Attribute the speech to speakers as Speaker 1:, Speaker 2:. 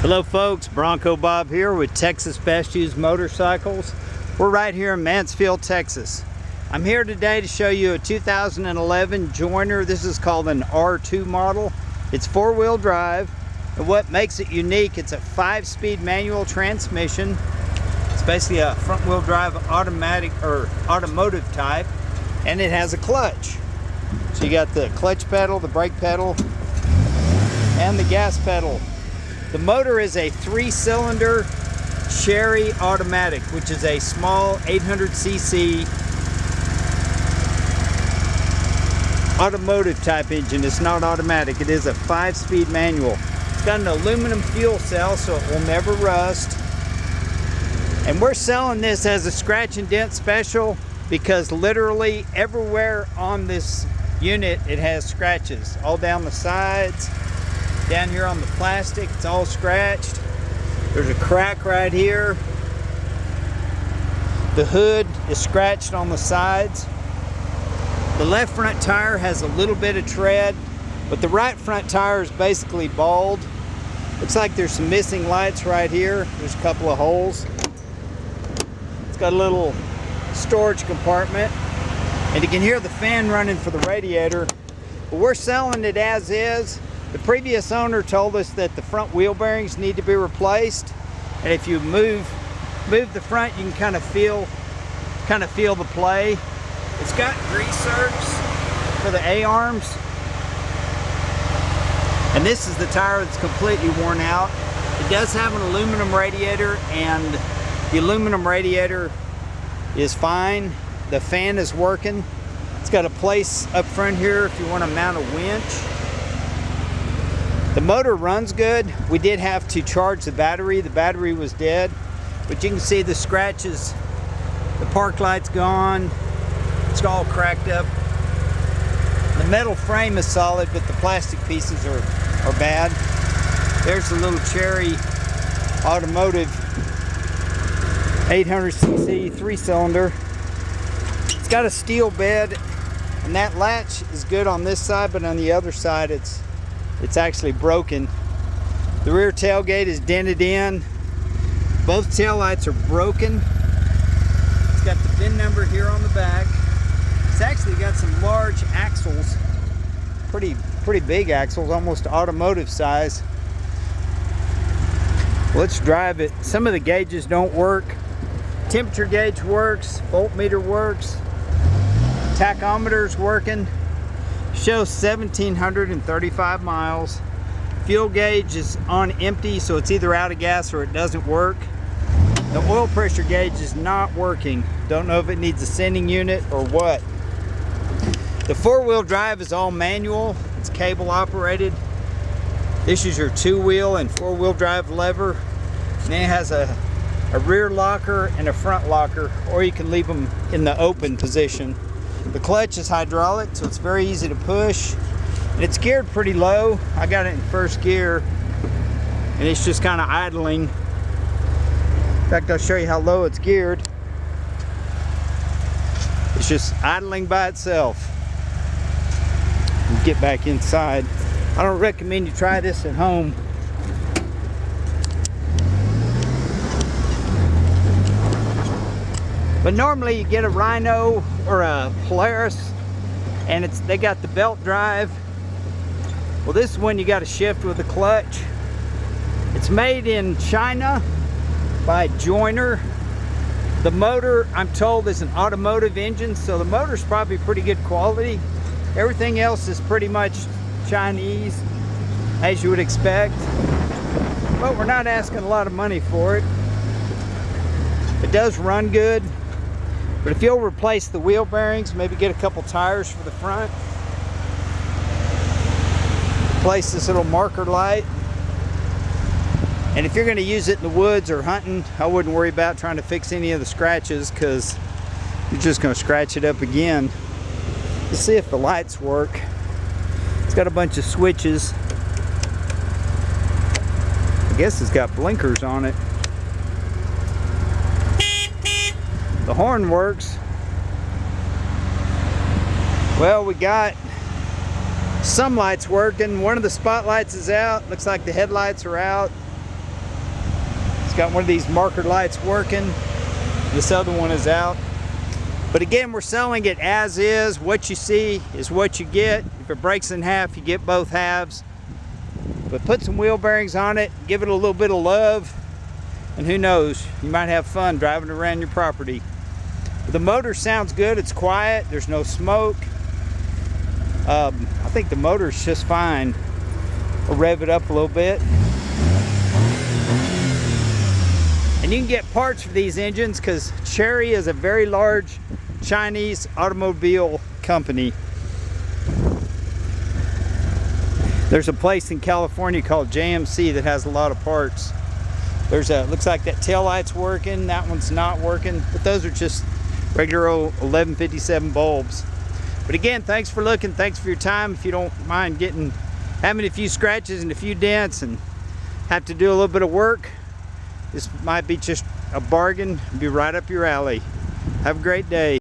Speaker 1: Hello folks, Bronco Bob here with Texas Best Used Motorcycles. We're right here in Mansfield, Texas. I'm here today to show you a 2011 Joyner. This is called an R2 model. It's four-wheel drive, and what makes it unique, it's a 5-speed manual transmission. It's basically a front-wheel drive automatic or automotive type, and it has a clutch. So you got the clutch pedal, the brake pedal, and the gas pedal. The motor is a 3-cylinder Cherry automatic, which is a small 800cc automotive type engine. It's not automatic. It is a 5-speed manual. It's got an aluminum fuel cell, so it will never rust. And we're selling this as a scratch and dent special because literally everywhere on this unit it has scratches. All down the sides, down here on the plastic, it's all scratched. There's a crack right here. The hood is scratched on the sides. The left front tire has a little bit of tread, but the right front tire is basically bald. Looks like there's some missing lights right here. There's a couple of holes. It's got a little storage compartment, and you can hear the fan running for the radiator. But we're selling it as is. The previous owner told us that the front wheel bearings need to be replaced, and if you move the front, you can kind of feel the play. It's got grease zerks for the A-arms, and this is the tire that's completely worn out. It does have an aluminum radiator, and the aluminum radiator is fine. The fan is working. It's got a place up front here if you want to mount a winch. The motor runs good. We did have to charge the battery. The battery was dead, but you can see the scratches. The park light's gone. It's all cracked up. The metal frame is solid, but the plastic pieces are bad. There's the little Cherry automotive 800cc 3-cylinder. It's got a steel bed, and that latch is good on this side, but on the other side it's actually broken. The rear tailgate is dented in. Both taillights are broken. It's got the VIN number here on the back. It's actually got some large axles, pretty big axles, almost automotive size. Let's drive it. Some of the gauges don't work. Temperature gauge works, voltmeter works, tachometer's working. Shows 1,735 miles. Fuel gauge is on empty, so it's either out of gas or it doesn't work. The oil pressure gauge is not working. Don't know if it needs a sending unit or what. The four-wheel drive is all manual. It's cable operated. This is your 2-wheel and 4-wheel drive lever. And it has a rear locker and a front locker, or you can leave them in the open position. The clutch is hydraulic, so it's very easy to push, and it's geared pretty low. I got it in first gear, and it's just kind of idling. In fact, I'll show you how low it's geared. It's just idling by itself. Get back inside. I don't recommend you try this at home. But normally you get a Rhino or a Polaris, and they got the belt drive. Well, this one you got to shift with the clutch. It's made in China by Joyner. The motor, I'm told, is an automotive engine, so the motor's probably pretty good quality. Everything else is pretty much Chinese, as you would expect. But we're not asking a lot of money for it. It does run good. But if you'll replace the wheel bearings, maybe get a couple tires for the front, replace this little marker light, and if you're going to use it in the woods or hunting, I wouldn't worry about trying to fix any of the scratches, because you're just going to scratch it up again. Let's see if the lights work. It's got a bunch of switches. I guess it's got blinkers on it. The horn works. Well, we got some lights working. One of the spotlights is out. Looks like the headlights are out. It's got one of these marker lights working. This other one is out. But again, we're selling it as is. What you see is what you get. If it breaks in half, you get both halves. But put some wheel bearings on it, give it a little bit of love, and who knows, you might have fun driving around your property. But the motor sounds good, it's quiet, there's no smoke. I think the motor's just fine. We'll rev it up a little bit. And you can get parts for these engines because Chery is a very large Chinese automobile company. There's a place in California called JMC that has a lot of parts. Looks like that tail light's working, that one's not working, but those are just regular old 1157 bulbs. But again, thanks for looking, thanks for your time. If you don't mind having a few scratches and a few dents and have to do a little bit of work, this might be just a bargain, be right up your alley. Have a great day.